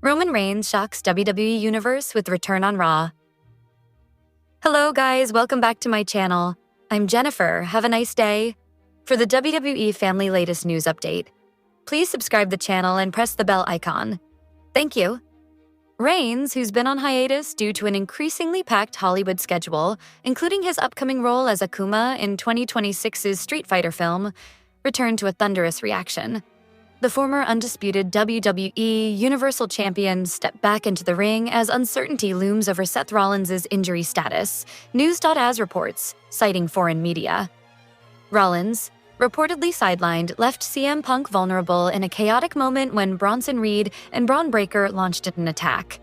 Roman Reigns shocks WWE Universe with return on Raw. Hello guys, welcome back to my channel. I'm Jennifer, have a nice day. For the WWE family latest news update, please subscribe the channel and press the bell icon. Thank you. Reigns, who's been on hiatus due to an increasingly packed Hollywood schedule, including his upcoming role as Akuma in 2026's Street Fighter film, returned to a thunderous reaction. The former undisputed WWE Universal Champion stepped back into the ring as uncertainty looms over Seth Rollins' injury status, News.as reports, citing foreign media. Rollins, reportedly sidelined, left CM Punk vulnerable in a chaotic moment when Bronson Reed and Braun Breaker launched an attack.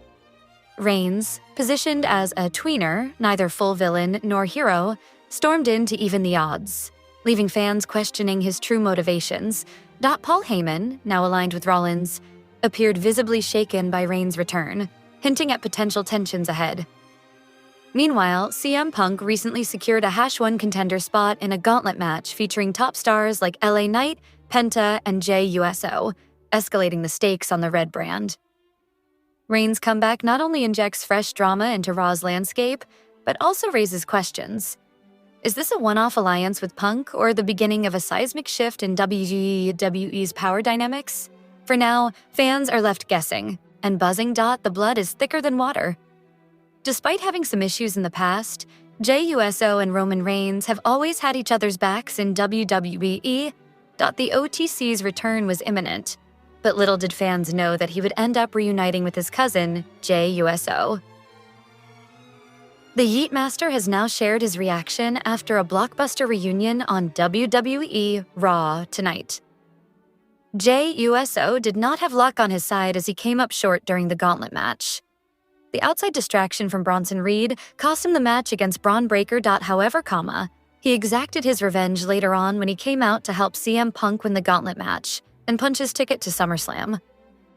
Reigns, positioned as a tweener, neither full villain nor hero, stormed in to even the odds, leaving fans questioning his true motivations. Paul Heyman, now aligned with Rollins, appeared visibly shaken by Reigns' return, hinting at potential tensions ahead. Meanwhile, CM Punk recently secured a #1 contender spot in a Gauntlet match featuring top stars like LA Knight, Penta, and Jey Uso, escalating the stakes on the Red brand. Reigns' comeback not only injects fresh drama into Raw's landscape, but also raises questions. Is this a one-off alliance with Punk or the beginning of a seismic shift in WWE's power dynamics? For now, fans are left guessing, and buzzing. The blood is thicker than water. Despite having some issues in the past, Jey Uso and Roman Reigns have always had each other's backs in WWE. The OTC's return was imminent, but little did fans know that he would end up reuniting with his cousin, Jey Uso. The Yeet Master has now shared his reaction after a blockbuster reunion on WWE Raw tonight. Jey Uso did not have luck on his side as he came up short during the Gauntlet match. The outside distraction from Bronson Reed cost him the match against Braun Breaker. However, he exacted his revenge later on when he came out to help CM Punk win the Gauntlet match and punch his ticket to SummerSlam.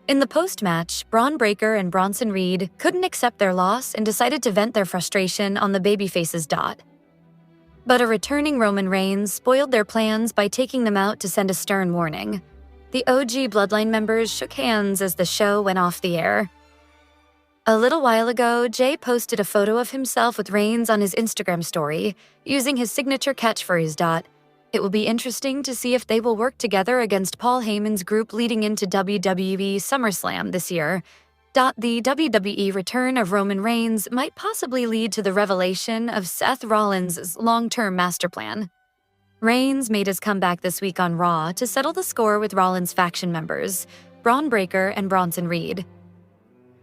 In the post-match, Braun Breaker and Bronson Reed couldn't accept their loss and decided to vent their frustration on the babyfaces. But a returning Roman Reigns spoiled their plans by taking them out to send a stern warning. The OG Bloodline members shook hands as the show went off the air. A little while ago, Jey posted a photo of himself with Reigns on his Instagram story, using his signature catchphrase. It will be interesting to see if they will work together against Paul Heyman's group leading into WWE SummerSlam this year. The WWE return of Roman Reigns might possibly lead to the revelation of Seth Rollins' long-term master plan. Reigns made his comeback this week on Raw to settle the score with Rollins' faction members, Braun Breaker and Bronson Reed.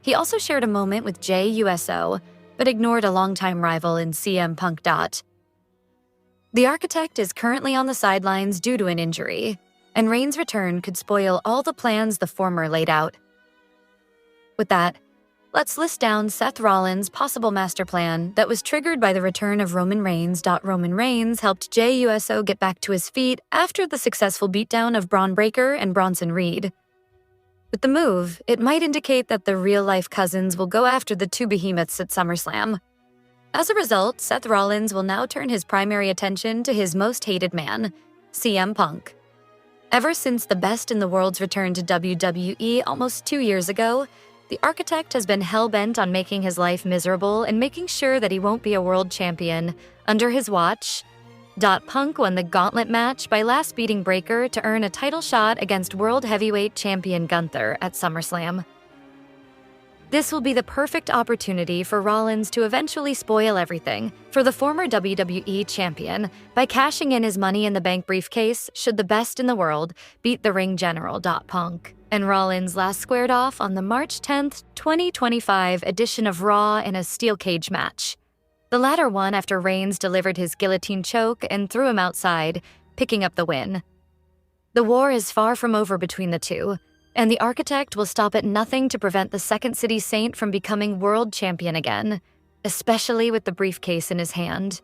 He also shared a moment with Jey Uso, but ignored a longtime rival in CM Punk. The Architect is currently on the sidelines due to an injury, and Reigns' return could spoil all the plans the former laid out. With that, let's list down Seth Rollins' possible master plan that was triggered by the return of Roman Reigns. Roman Reigns helped Jey Uso get back to his feet after the successful beatdown of Braun Breaker and Bronson Reed. With the move, it might indicate that the real-life cousins will go after the two behemoths at SummerSlam. As a result, Seth Rollins will now turn his primary attention to his most hated man, CM Punk. Ever since the Best in the World's return to WWE almost 2 years ago, the Architect has been hell-bent on making his life miserable and making sure that he won't be a world champion under his watch. Punk won the Gauntlet match by last beating Breaker to earn a title shot against World Heavyweight Champion Gunther at SummerSlam. This will be the perfect opportunity for Rollins to eventually spoil everything for the former WWE champion by cashing in his Money in the Bank briefcase should the Best in the World beat the ring general. Punk and Rollins last squared off on the March 10th, 2025 edition of Raw in a steel cage match. The latter won after Reigns delivered his guillotine choke and threw him outside, picking up the win. The war is far from over between the two, and the Architect will stop at nothing to prevent the Second City Saint from becoming world champion again, especially with the briefcase in his hand.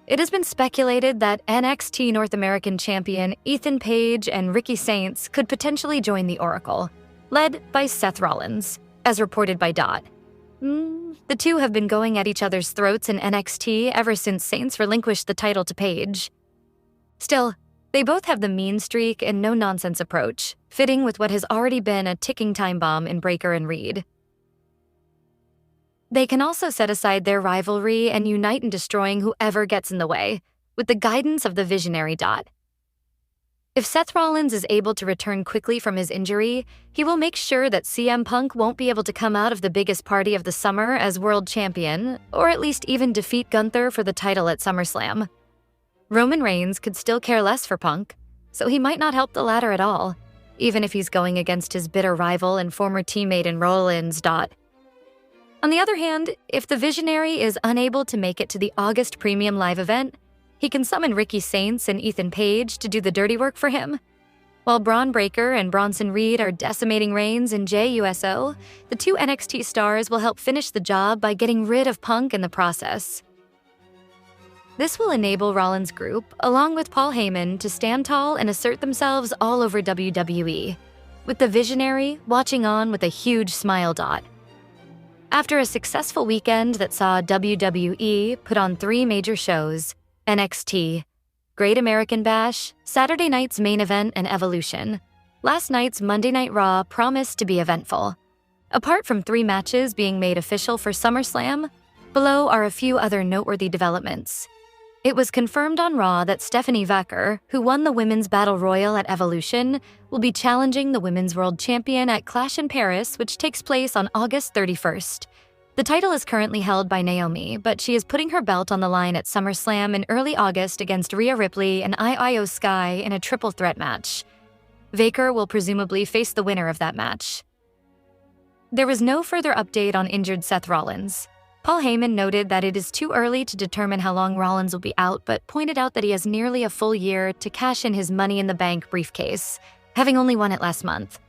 It has been speculated that NXT North American champion Ethan Page and Ricky Saints could potentially join the Oracle, led by Seth Rollins, as reported by The two have been going at each other's throats in NXT ever since Saints relinquished the title to Page. Still, They both have the mean streak and no-nonsense approach, fitting with what has already been a ticking time bomb in Breakker and Reed. They can also set aside their rivalry and unite in destroying whoever gets in the way, with the guidance of the visionary Dot. If Seth Rollins is able to return quickly from his injury, he will make sure that CM Punk won't be able to come out of the biggest party of the summer as world champion, or at least even defeat Gunther for the title at SummerSlam. Roman Reigns could still care less for Punk, so he might not help the latter at all, even if he's going against his bitter rival and former teammate in Rollins. On the other hand, if the Visionary is unable to make it to the August Premium Live event, he can summon Ricky Saints and Ethan Page to do the dirty work for him. While Braun Breaker and Bronson Reed are decimating Reigns and Jey Uso, the two NXT stars will help finish the job by getting rid of Punk in the process. This will enable Rollins' group, along with Paul Heyman, to stand tall and assert themselves all over WWE, with the Visionary watching on with a huge smile. After a successful weekend that saw WWE put on 3 major shows, NXT, Great American Bash, Saturday night's main event, and Evolution, last night's Monday Night Raw promised to be eventful. Apart from 3 matches being made official for SummerSlam, below are a few other noteworthy developments. It was confirmed on Raw that Stephanie Vacker, who won the Women's Battle Royal at Evolution, will be challenging the Women's World Champion at Clash in Paris, which takes place on August 31st. The title is currently held by Naomi, but she is putting her belt on the line at SummerSlam in early August against Rhea Ripley and Io Sky in a triple threat match. Vacker will presumably face the winner of that match. There was no further update on injured Seth Rollins. Paul Heyman noted that it is too early to determine how long Rollins will be out, but pointed out that he has nearly a full year to cash in his Money in the Bank briefcase, having only won it last month.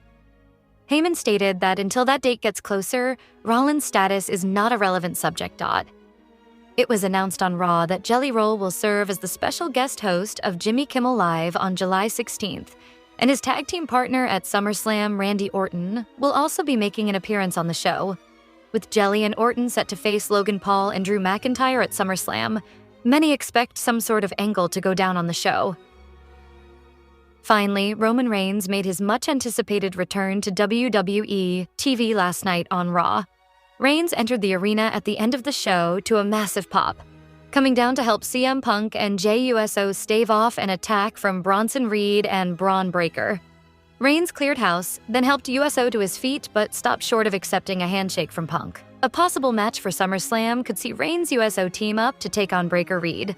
Heyman stated that until that date gets closer, Rollins' status is not a relevant subject. It was announced on Raw that Jelly Roll will serve as the special guest host of Jimmy Kimmel Live on July 16th, and his tag team partner at SummerSlam, Randy Orton, will also be making an appearance on the show. With Jelly and Orton set to face Logan Paul and Drew McIntyre at SummerSlam, many expect some sort of angle to go down on the show. Finally, Roman Reigns made his much-anticipated return to WWE TV last night on Raw. Reigns entered the arena at the end of the show to a massive pop, coming down to help CM Punk and Jey Uso stave off an attack from Bronson Reed and Braun Breaker. Reigns cleared house, then helped Uso to his feet but stopped short of accepting a handshake from Punk. A possible match for SummerSlam could see Reigns-Uso team up to take on Breaker Reed.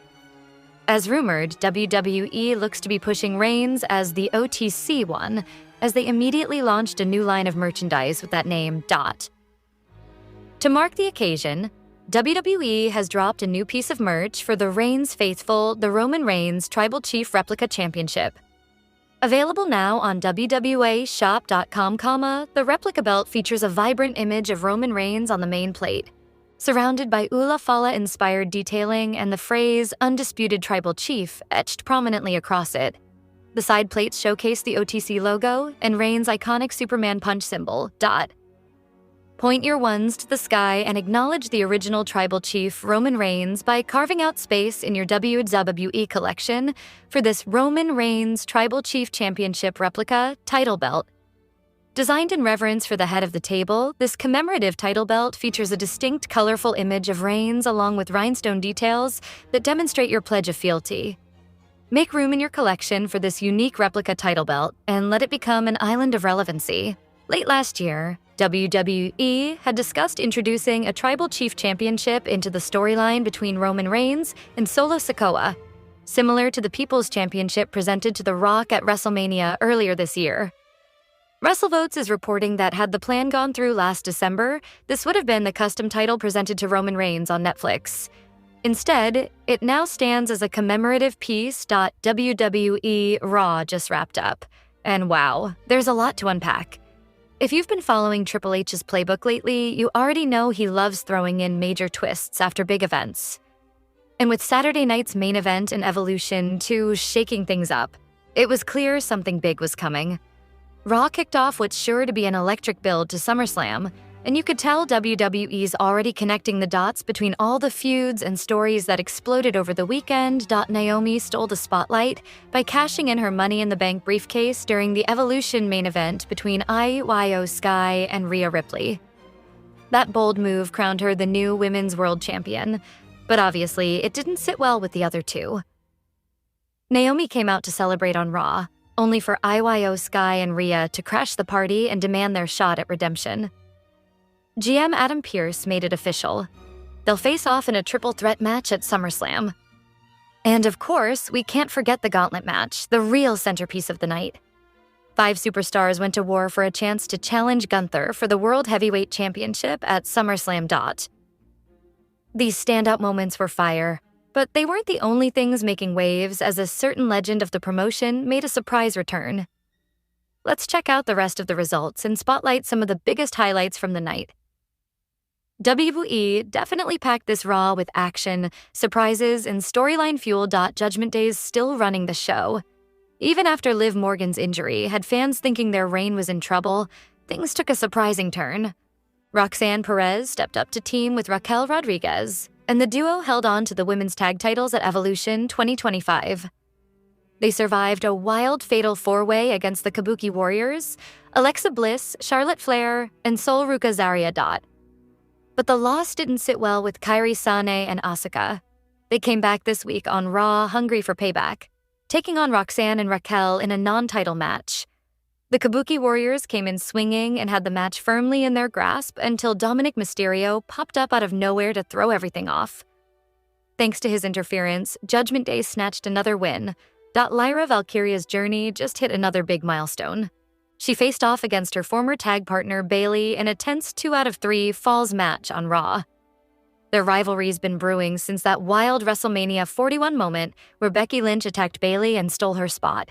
As rumored, WWE looks to be pushing Reigns as the OTC one, as they immediately launched a new line of merchandise with that name, To mark the occasion, WWE has dropped a new piece of merch for the Reigns faithful, the Roman Reigns Tribal Chief Replica Championship. Available now on WWAshop.com, the replica belt features a vibrant image of Roman Reigns on the main plate, surrounded by Ula Fala-inspired detailing and the phrase "Undisputed Tribal Chief" etched prominently across it. The side plates showcase the OTC logo and Reigns' iconic Superman punch symbol, Point your ones to the sky and acknowledge the original Tribal Chief Roman Reigns by carving out space in your WWE collection for this Roman Reigns Tribal Chief Championship replica title belt. Designed in reverence for the head of the table, this commemorative title belt features a distinct, colorful image of Reigns along with rhinestone details that demonstrate your pledge of fealty. Make room in your collection for this unique replica title belt and let it become an island of relevancy. Late last year, WWE had discussed introducing a Tribal Chief Championship into the storyline between Roman Reigns and Solo Sikoa, similar to the People's Championship presented to The Rock at WrestleMania earlier this year. WrestleVotes is reporting that had the plan gone through last December, this would have been the custom title presented to Roman Reigns on Netflix. Instead, it now stands as a commemorative piece. WWE Raw just wrapped up. And wow, there's a lot to unpack. If you've been following Triple H's playbook lately, you already know he loves throwing in major twists after big events. And with Saturday night's main event and Evolution 2 shaking things up, it was clear something big was coming. Raw kicked off what's sure to be an electric build to SummerSlam, and you could tell WWE's already connecting the dots between all the feuds and stories that exploded over the weekend. Naomi stole the spotlight by cashing in her Money in the Bank briefcase during the Evolution main event between Io Sky and Rhea Ripley. That bold move crowned her the new Women's World Champion, but obviously it didn't sit well with the other two. Naomi came out to celebrate on Raw, only for Io Sky and Rhea to crash the party and demand their shot at redemption. GM Adam Pearce made it official. They'll face off in a triple threat match at SummerSlam. And of course, we can't forget the Gauntlet match, the real centerpiece of the night. 5 superstars went to war for a chance to challenge Gunther for the World Heavyweight Championship at SummerSlam. These standout moments were fire, but they weren't the only things making waves, as a certain legend of the promotion made a surprise return. Let's check out the rest of the results and spotlight some of the biggest highlights from the night. WWE definitely packed this Raw with action, surprises, and storyline fuel. Judgment Day's still running the show. Even after Liv Morgan's injury had fans thinking their reign was in trouble, things took a surprising turn. Roxanne Perez stepped up to team with Raquel Rodriguez, and the duo held on to the women's tag titles at Evolution 2025. They survived a wild fatal 4-way against the Kabuki Warriors, Alexa Bliss, Charlotte Flair, and Sol Ruka Zarya. But the loss didn't sit well with Kairi Sane and Asuka. They came back this week on Raw, hungry for payback, taking on Roxanne and Raquel in a non-title match. The Kabuki Warriors came in swinging and had the match firmly in their grasp until Dominic Mysterio popped up out of nowhere to throw everything off. Thanks to his interference, Judgment Day snatched another win. Lyra Valkyria's journey just hit another big milestone. She faced off against her former tag partner Bayley in a tense 2 out of 3 falls match on Raw. Their rivalry's been brewing since that wild WrestleMania 41 moment where Becky Lynch attacked Bayley and stole her spot.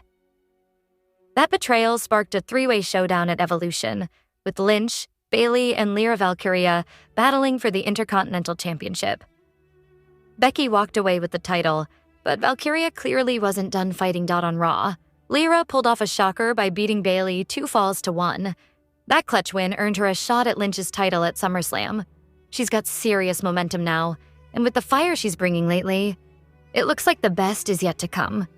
That betrayal sparked a 3-way showdown at Evolution, with Lynch, Bayley, and Lyra Valkyria battling for the Intercontinental Championship. Becky walked away with the title, but Valkyria clearly wasn't done fighting. On Raw, Lyra pulled off a shocker by beating Bayley 2 falls to 1. That clutch win earned her a shot at Lynch's title at SummerSlam. She's got serious momentum now, and with the fire she's bringing lately, it looks like the best is yet to come.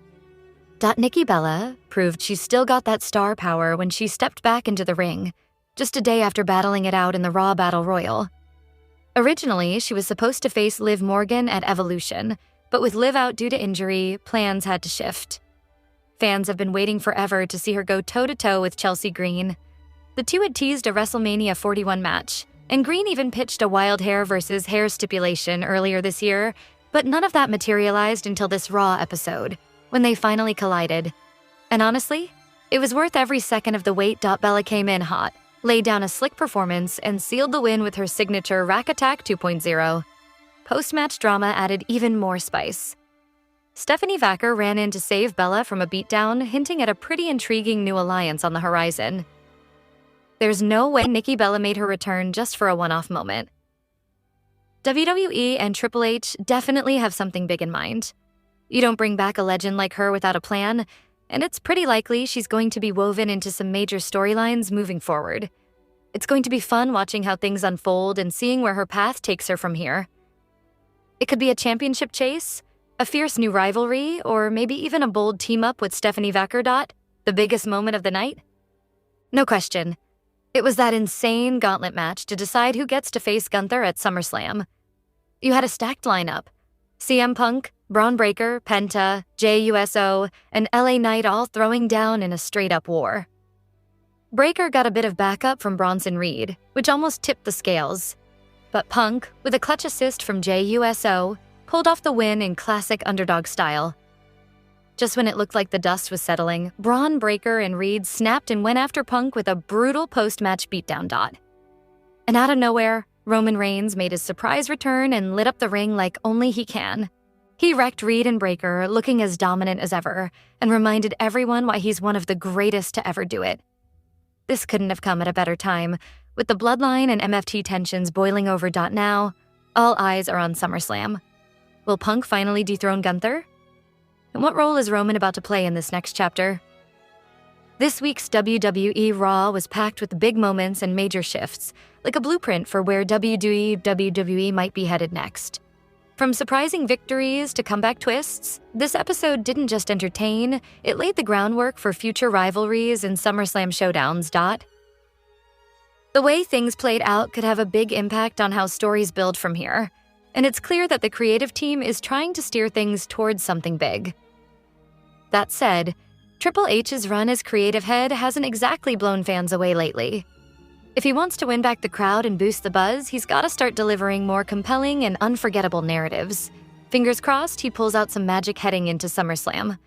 Nikki Bella proved she's still got that star power when she stepped back into the ring, just a day after battling it out in the Raw Battle Royal. Originally, she was supposed to face Liv Morgan at Evolution, but with Liv out due to injury, plans had to shift. Fans have been waiting forever to see her go toe-to-toe with Chelsea Green. The two had teased a WrestleMania 41 match, and Green even pitched a wild hair versus hair stipulation earlier this year, but none of that materialized until this Raw episode, when they finally collided. And honestly, it was worth every second of the wait. Bella came in hot, laid down a slick performance, and sealed the win with her signature Rack Attack 2.0. Post-match drama added even more spice. Stephanie Vacker ran in to save Bella from a beatdown, hinting at a pretty intriguing new alliance on the horizon. There's no way Nikki Bella made her return just for a one-off moment. WWE and Triple H definitely have something big in mind. You don't bring back a legend like her without a plan, and it's pretty likely she's going to be woven into some major storylines moving forward. It's going to be fun watching how things unfold and seeing where her path takes her from here. It could be a championship chase, a fierce new rivalry, or maybe even a bold team-up with Stephanie Vacker. The biggest moment of the night? No question. It was that insane gauntlet match to decide who gets to face Gunther at SummerSlam. You had a stacked lineup. CM Punk, Braun Breaker, Penta, Jey Uso, and LA Knight all throwing down in a straight-up war. Breaker got a bit of backup from Bronson Reed, which almost tipped the scales. But Punk, with a clutch assist from Jey Uso, pulled off the win in classic underdog style. Just when it looked like the dust was settling, Braun Breaker and Reed snapped and went after Punk with a brutal post-match beatdown. And out of nowhere, Roman Reigns made his surprise return and lit up the ring like only he can. He wrecked Reed and Breaker, looking as dominant as ever, and reminded everyone why he's one of the greatest to ever do it. This couldn't have come at a better time. With the Bloodline and MFT tensions boiling over. Now, all eyes are on SummerSlam. Will Punk finally dethrone Gunther? And what role is Roman about to play in this next chapter? This week's WWE Raw was packed with big moments and major shifts, like a blueprint for where WWE might be headed next. From surprising victories to comeback twists, this episode didn't just entertain, it laid the groundwork for future rivalries and SummerSlam showdowns. The way things played out could have a big impact on how stories build from here, and it's clear that the creative team is trying to steer things towards something big. That said, Triple H's run as creative head hasn't exactly blown fans away lately. If he wants to win back the crowd and boost the buzz, he's got to start delivering more compelling and unforgettable narratives. Fingers crossed he pulls out some magic heading into SummerSlam.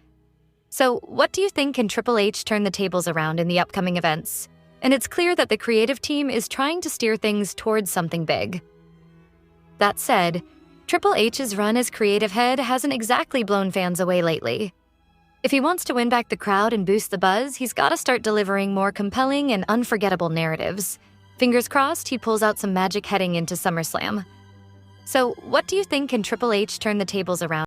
So, what do you think can Triple H turn the tables around in the upcoming events? And it's clear that the creative team is trying to steer things towards something big. That said, Triple H's run as creative head hasn't exactly blown fans away lately. If he wants to win back the crowd and boost the buzz, he's got to start delivering more compelling and unforgettable narratives. Fingers crossed he pulls out some magic heading into SummerSlam. So, what do you think can Triple H turn the tables around?